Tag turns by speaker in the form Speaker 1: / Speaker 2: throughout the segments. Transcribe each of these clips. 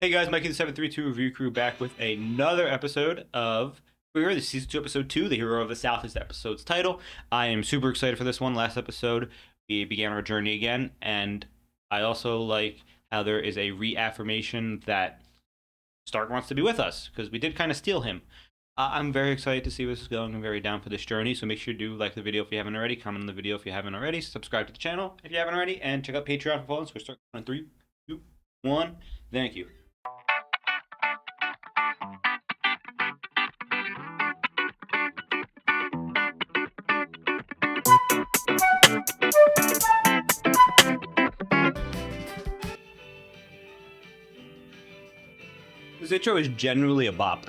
Speaker 1: Hey guys, Mikey the 732 Review Crew back with another episode of Frieren, the Season 2, Episode 2, The Hero of the South is the episode's title. I am super excited for this one. Last episode, we began our journey again, and I also like how there is a reaffirmation that Stark wants to be with us, because we did kind of steal him. I'm very excited to see where this is going. I'm very down for this journey, so make sure to do like the video if you haven't already, comment on the video if you haven't already, subscribe to the channel if you haven't already, and check out Patreon for follow. So we're starting on 3, 2, 1. Thank you. This intro is generally a bop.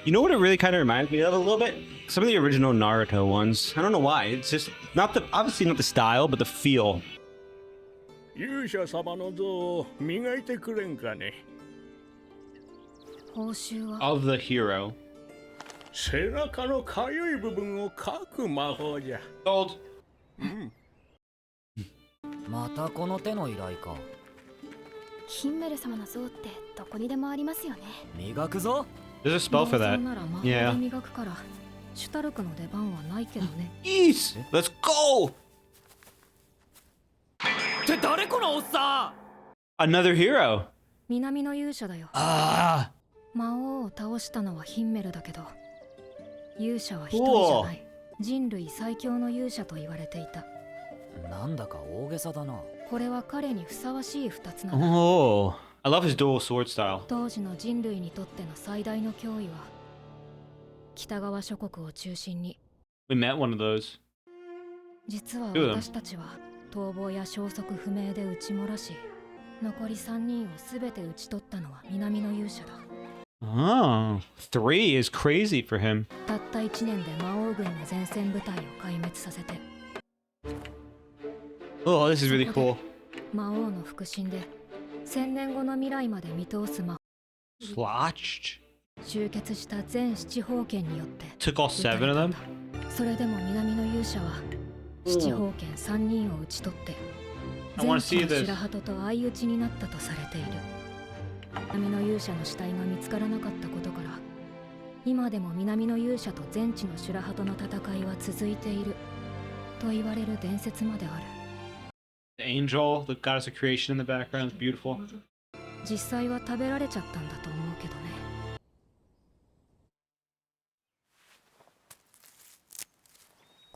Speaker 1: You know what it really kind of reminds me of a little bit? Some of the original Naruto ones. I don't know why. It's just not the, obviously not the style, but the feel. Of the hero. Gold.
Speaker 2: またこの手の依頼か。
Speaker 3: ヒンメル様の像ってどこにでもありますよね。
Speaker 2: 磨くぞ。
Speaker 1: There's a spell for that. Yeah.
Speaker 3: 磨くからシュタルクの出番はないけどね。
Speaker 1: Yes! Let's go!
Speaker 2: って誰このおっさ
Speaker 1: ん Another hero.
Speaker 3: 南の勇者だよ。
Speaker 1: ああ。
Speaker 3: 魔王を倒したのはヒンメルだけど、勇者は一人じゃない。人類最強の勇者と言われていた。
Speaker 2: なんだか大げさだな。
Speaker 3: これは彼にふさわしい二つなんだ。
Speaker 1: Oh, I love his dual sword style.
Speaker 3: 当時の人類にとっての最大の脅威は、北側諸国を中心に。
Speaker 1: We met one of those.
Speaker 3: 実は私たちは逃亡や消息不明で撃ち漏らし、残り3人をすべて討ち取ったのは南の勇者だ。
Speaker 1: Oh, 3 is crazy for him.
Speaker 3: たった1年で魔王軍の前線部隊を壊滅させて。
Speaker 1: Oh, this is really cool.
Speaker 3: 魔王の腹心で1000年後の未来まで見通す魔
Speaker 1: Slotched.
Speaker 3: 集結した全七宝剣によって
Speaker 1: Took all 7 of them?
Speaker 3: それでも南の勇者は七宝剣3人を討ち取って全地の白鳩と相打ちになったとされている。南の勇者の死体が見つからなかったことから、今でも南の勇者と全地の白鳩の戦いは続いていると言われる伝説まである。
Speaker 1: The angel, the goddess of creation in the background is beautiful.
Speaker 3: 実際は食べられちゃったんだと思うけどね。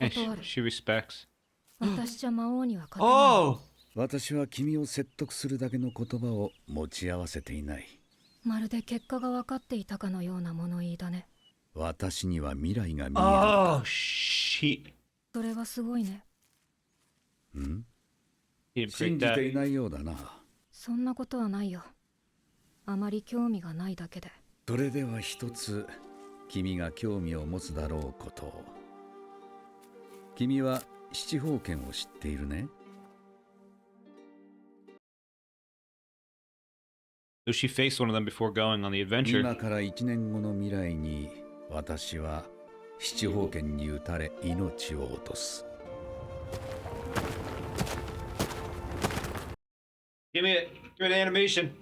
Speaker 1: And she respects.
Speaker 3: 私じゃ魔王には勝てない。
Speaker 1: Oh!
Speaker 4: 私は君を説得するだけの言葉を持ち合わせていない。
Speaker 3: まるで結果が分かっていたかのような物言いだね。
Speaker 4: 私には未来が見える。
Speaker 1: Oh, she.
Speaker 3: それはすごいね。
Speaker 4: ん？
Speaker 1: He didn't
Speaker 4: 信
Speaker 1: break
Speaker 4: じて
Speaker 1: that.
Speaker 4: いないようだな。
Speaker 3: そんなことはないよ。あまり興味がないだけで。
Speaker 4: それでは一つ、君が興味を持つだろうことを。君は七宝剣を知っているね。
Speaker 1: So she faced one of them before going on the adventure.
Speaker 4: 今から1年後の未来に、私は七宝剣に撃たれ命を落とす。
Speaker 1: Give me the animation.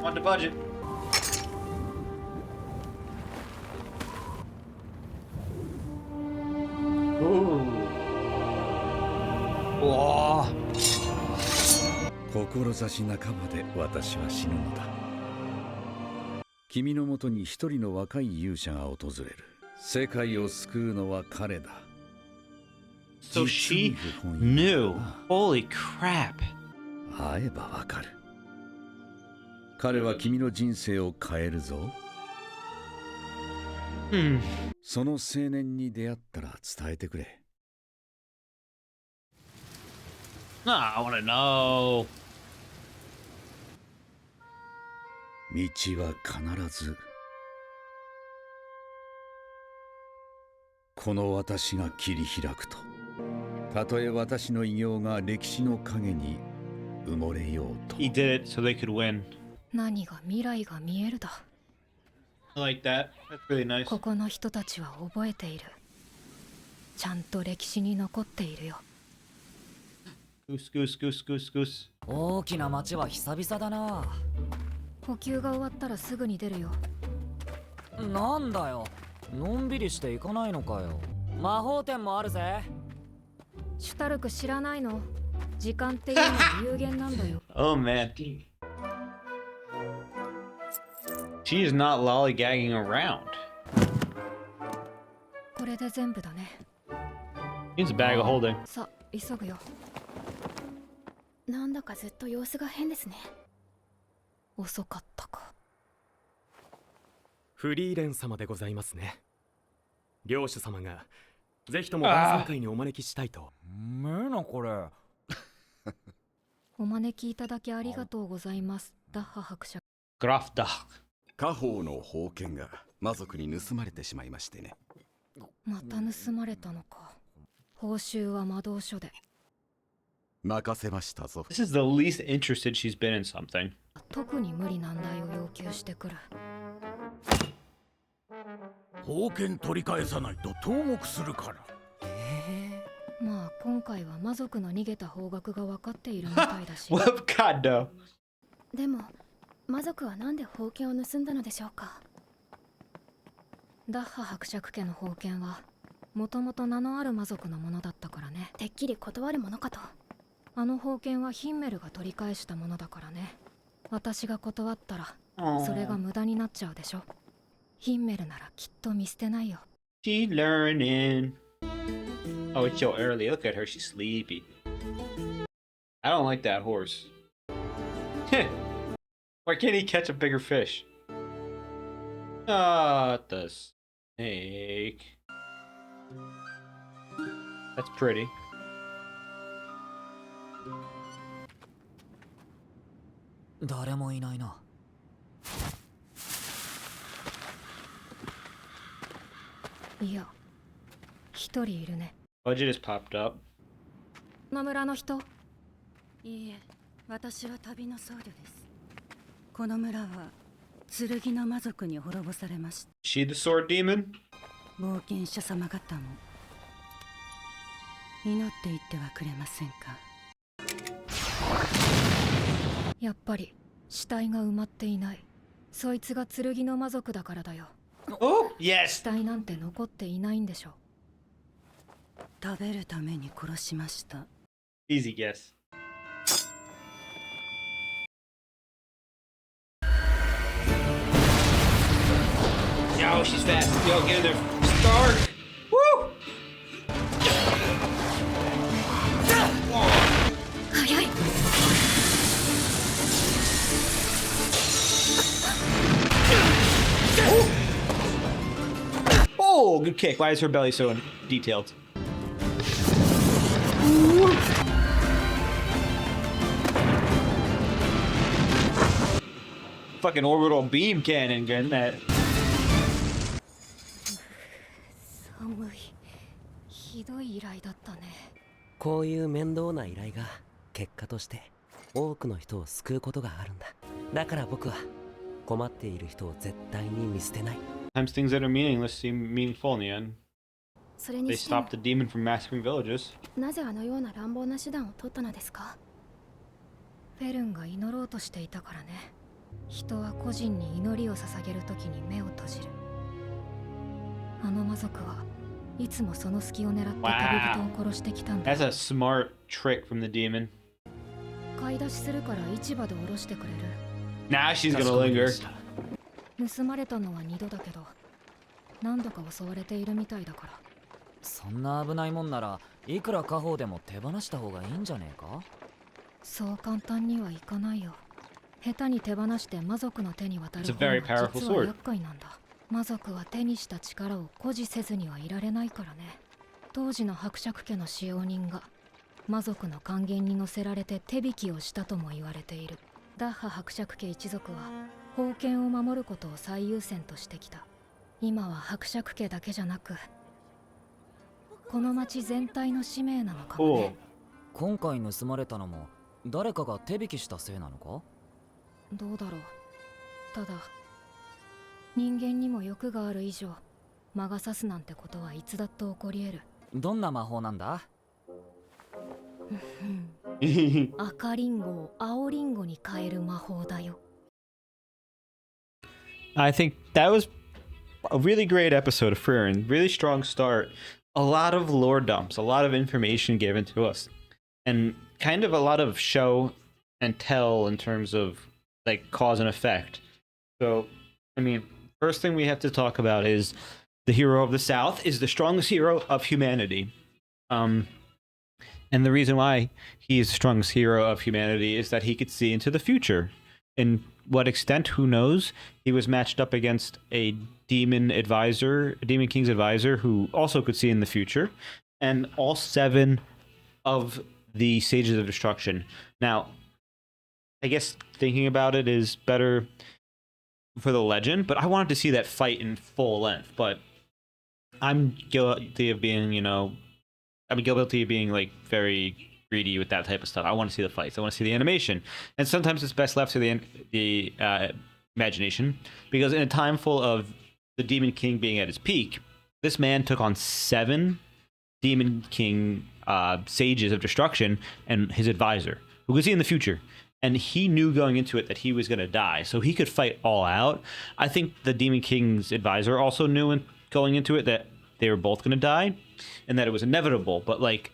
Speaker 1: On the budget. Ooh. Whoa.
Speaker 4: 志半ばで私は死ぬのだ。君のもとに一人の若い勇者が訪れる。世界を救うのは彼だ。
Speaker 1: So she knew. Holy crap.
Speaker 4: 会えばわかる。彼は君の人生を変えるぞ。その青年に出会ったら伝えてくれ。
Speaker 1: I want to know.
Speaker 4: 道は必ずこの私が切り開くと。たとえ私の偉業が歴史の陰に埋もれようと。
Speaker 1: He did it so they could win.
Speaker 3: 何が未来が見えるだ。
Speaker 1: I like that. That's really nice.
Speaker 3: ここの人たちは覚えている。ちゃんと歴史に残っているよ。
Speaker 1: Goose, goose, goose, goose, goose.
Speaker 2: 大きな町は久々だな。
Speaker 3: 補給が終わったらすぐに出るよ。
Speaker 2: なんだよ、のんびりしていかないのかよ。魔法店もあるぜ。
Speaker 3: シュタルク知らないの？時間っていうのは有限なんだよ。
Speaker 1: Oh man. She is not lollygagging around.
Speaker 3: これで全部だね。
Speaker 1: Needs a bag of holding.
Speaker 3: さあ急ぐよ。
Speaker 5: なんだかずっと様子が変ですね。
Speaker 3: 遅かったか。
Speaker 6: フリーレン様でございますね。領主様がぜひとも晩餐会にお招きしたいと。
Speaker 2: めえなこれ。
Speaker 3: お招きいただきありがとうございます、ダッハ伯爵。
Speaker 1: Grafda.
Speaker 7: 家宝の宝剣が魔族に盗まれてしまいましてね。
Speaker 3: また盗まれたのか。報酬は魔導書で。
Speaker 7: 任せましたぞ。
Speaker 1: This is the least interested she's been in something.
Speaker 3: 特に無理難題を要求してくる。
Speaker 8: 宝剣取り返さないと投獄するから。
Speaker 3: まあ今回は魔族の逃げた方角が分かっているみたいだし。
Speaker 1: Well, God no.
Speaker 5: でも魔族はなんで宝剣を盗んだのでしょうか。
Speaker 3: ダッハ伯爵家の宝剣はもともと名のある魔族のものだったからね。
Speaker 5: てっきり断るものかと。
Speaker 3: あの宝剣はヒンメルが取り返したものだからね。私が断ったらそれが無駄になっちゃうでしょ。ヒンメルならきっと見捨てないよ。
Speaker 1: She learning. Oh, it's so early. Look at her. She's sleepy. I don't like that horse. Why can't he catch a bigger fish? Ah, the snake. That's pretty.
Speaker 2: 誰もいないな。
Speaker 3: いや、一人いるね。
Speaker 1: Budget has popped up.
Speaker 3: この村の人？
Speaker 9: いいえ、私は旅の僧侶です。この村は剣の魔族に滅ぼされました。
Speaker 1: She the sword demon?
Speaker 9: 冒険者様方も祈っていってはくれませんか。
Speaker 3: やっぱり死体が埋まっていない。そいつが剣の魔族だからだよ。
Speaker 1: Oh,
Speaker 3: 死
Speaker 1: yes.
Speaker 3: 体なんて残っていないんでしょ。
Speaker 9: 食べるために殺しました。
Speaker 1: Easy guess. Yo, she's fast. Yo, get in there. Stark. Woo!
Speaker 3: 早い。
Speaker 1: Oh, good kick. Why is her belly so detailed? Fucking orbital beam cannon getting that.
Speaker 3: 寒い。ひどい依頼だったね。
Speaker 10: こういう面倒な依頼が結果として多くの人を救うことがあるんだ。だから僕は困っている人を絶対に見捨てない。
Speaker 1: Sometimes things that are meaningless seem meaningful in the end.
Speaker 5: それに
Speaker 1: They
Speaker 5: しても
Speaker 1: stopped the demon from massacring villages.
Speaker 5: なぜあのような乱暴な手段を取ったのですか。
Speaker 3: フェルンが祈ろうとしていたからね。人は個人に祈りを捧げるときに目を閉じる。あの魔族はいつもその隙を狙って旅人を殺してきたんだ。
Speaker 1: That's a smart trick from the demon.
Speaker 3: 買い出しするから市場でおろしてくれる。
Speaker 1: Now she's gonna linger.
Speaker 3: 盗まれたのは2度だけど、何度か襲われているみたいだから。
Speaker 2: そんな危ないもんならいくら家宝でも手放した方がいいんじゃねえか。
Speaker 3: そう簡単にはいかないよ。下手に手放して魔族の手に渡る
Speaker 1: It's a
Speaker 3: 方
Speaker 1: very
Speaker 3: が
Speaker 1: powerful
Speaker 3: 実は
Speaker 1: sword.
Speaker 3: 厄介なんだ。魔族は手にした力を誇示せずにはいられないからね。当時の伯爵家の使用人が魔族の還元に乗せられて手引きをしたとも言われている。ダッハ伯爵家一族は宝剣を守ることを最優先としてきた。今は伯爵家だけじゃなくこの町全体の使命なのかもね。
Speaker 2: 今回盗まれたのも誰かが手引きしたせいなのか。
Speaker 3: どうだろう。ただ人間にも欲がある以上魔が差すなんてことはいつだって起こり得る。
Speaker 2: どんな魔法なんだ？
Speaker 3: 赤リンゴを青リンゴに変える魔法だよ。
Speaker 1: I think that was a really great episode of Frieren. Really strong start. A lot of lore dumps, a lot of information given to us, and kind of a lot of show and tell in terms of like cause and effect. So, I mean, first thing we have to talk about is the hero of the South is the strongest hero of humanity. And the reason why he is the strongest hero of humanity is that he could see into the future. In what extent, who knows? He was matched up against a demon advisor, a demon king's advisor, who also could see in the future, and all 7 of the sages of destruction. Now, I guess thinking about it is better for the legend, but I wanted to see that fight in full length. But I'm guilty of being, guilty of being like very greedy with that type of stuff. I want to see the fights. I want to see the animation, and sometimes it's best left to the imagination, because in a time full of the Demon King being at his peak, this man took on 7 Demon King sages of destruction and his advisor, who could see in the future. And he knew going into it that he was going to die, so he could fight all out. I think the Demon King's advisor also knew going into it that they were both going to die and that it was inevitable. But like,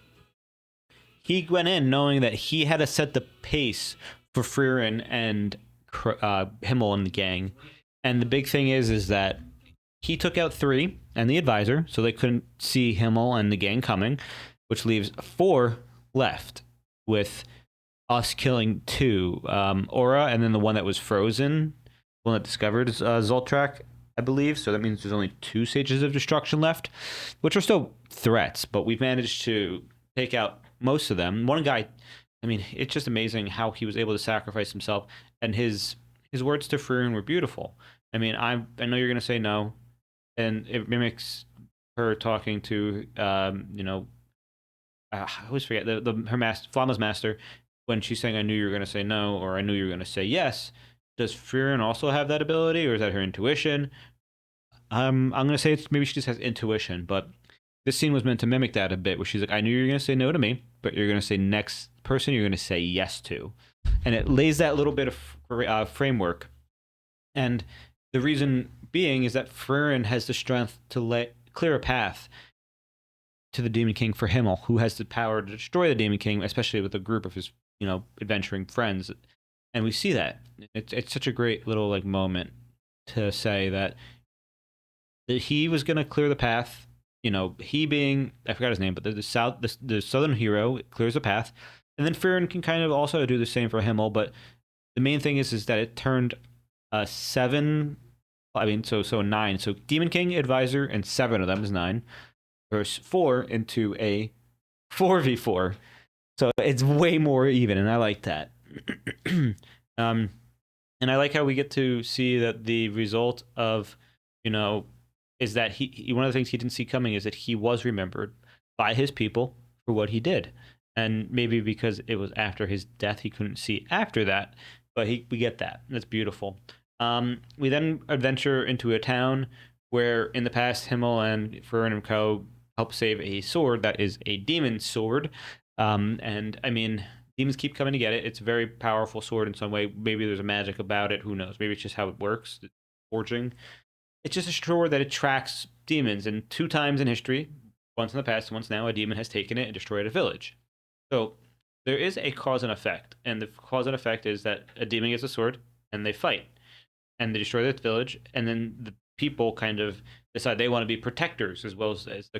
Speaker 1: he went in knowing that he had to set the pace for Frieren and Himmel and the gang. And the big thing is that he took out 3 and the advisor, so they couldn't see Himmel and the gang coming, which leaves 4 left, with us killing 2, Aura, and then the one that was frozen, the one that discovered Zoltrak, I believe. So that means there's only 2 sages of destruction left, which are still threats, but we've managed to take out most of them. One guy, I mean, it's just amazing how he was able to sacrifice himself, and his words to Frieren were beautiful. I mean, I know you're gonna say no, and it mimics her talking to I always forget her master, Flama's master, when she's saying, "I knew you were going to say no," or "I knew you were going to say yes." Does Frieren also have that ability, or is that her intuition? I'm going to say maybe she just has intuition, but this scene was meant to mimic that a bit, where she's like, "I knew you were going to say no to me, but you're going to say next person you're going to say yes to," and it lays that little bit of framework. And the reason being is that Frieren has the strength to clear a path to the Demon King for Himmel, who has the power to destroy the Demon King, especially with a group of his, adventuring friends. And we see that. It's such a great little like moment to say that he was going to clear the path. He being, I forgot his name, but the southern hero clears the path, and then Frieren can kind of also do the same for Himmel. But the main thing is that it turned 7. I mean, so 9. So Demon King, advisor, and 7 of them is 9. Verse 4 into a 4v4. So it's way more even, and I like that. And I like how we get to see that the result of, is that he one of the things he didn't see coming is that he was remembered by his people for what he did. And maybe because it was after his death, he couldn't see after that, but we get that. That's beautiful. We then adventure into a town where in the past Himmel and Frieren and Co. help save a sword that is a demon sword. And I mean, demons keep coming to get it. It's a very powerful sword in some way. Maybe there's a magic about it. Who knows? Maybe it's just how it works. Forging. It's just a sword that attracts demons. And 2 times in history, once in the past, once now, a demon has taken it and destroyed a village. So there is a cause and effect. And the cause and effect is that a demon gets a sword and they fight. And they destroy this village. And then the people kind of decide they want to be protectors as well as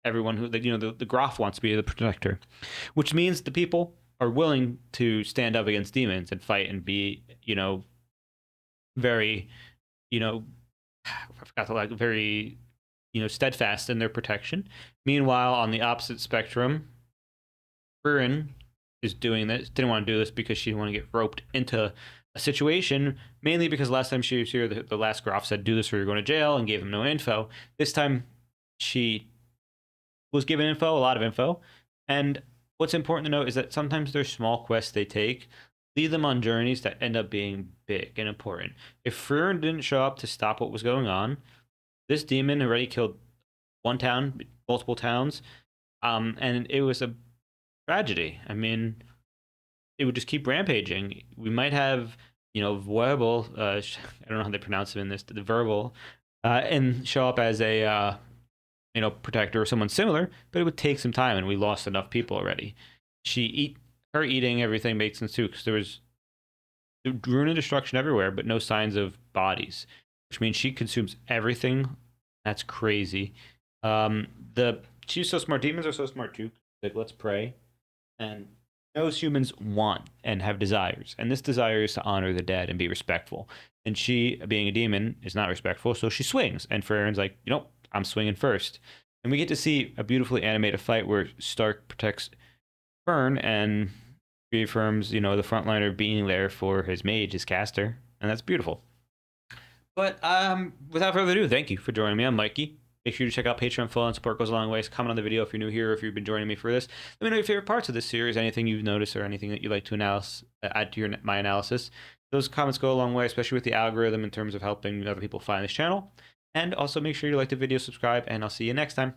Speaker 1: everyone who, the Graf wants to be the protector, which means the people are willing to stand up against demons and fight and be, very, I forgot the like, very, steadfast in their protection. Meanwhile, on the opposite spectrum, Frieren is doing this, didn't want to do this because she didn't want to get roped into a situation, mainly because last time she was here, the last Graf said, "Do this or you're going to jail," and gave him no info. This time, she was given info, a lot of info. And what's important to note is that sometimes there's small quests they take, lead them on journeys that end up being big and important. If Frieren didn't show up to stop what was going on, this demon already killed one town, multiple towns, and it was a tragedy. I mean, it would just keep rampaging. We might have, verbal. I don't know how they pronounce it in this. The verbal, and show up as a protector or someone similar, but it would take some time, and we lost enough people already. Her eating everything makes sense too, because there was ruin and destruction everywhere, but no signs of bodies, which means she consumes everything. That's crazy. She's so smart. Demons are so smart too. Like, let's pray, and most humans want and have desires, and this desire is to honor the dead and be respectful. And she, being a demon, is not respectful, so she swings. And Frieren's like, I'm swinging first. And we get to see a beautifully animated fight where Stark protects Fern and reaffirms, the frontliner being there for his mage, his caster, and that's beautiful. But without further ado, thank you for joining me. I'm Mikey. Make sure to check out Patreon. Full and support goes a long ways. Comment on the video if you're new here, or if you've been joining me for this. Let me know your favorite parts of this series, anything you've noticed, or anything that you'd like to add to my analysis. Those comments go a long way, especially with the algorithm in terms of helping other people find this channel. And also make sure you like the video, subscribe, and I'll see you next time.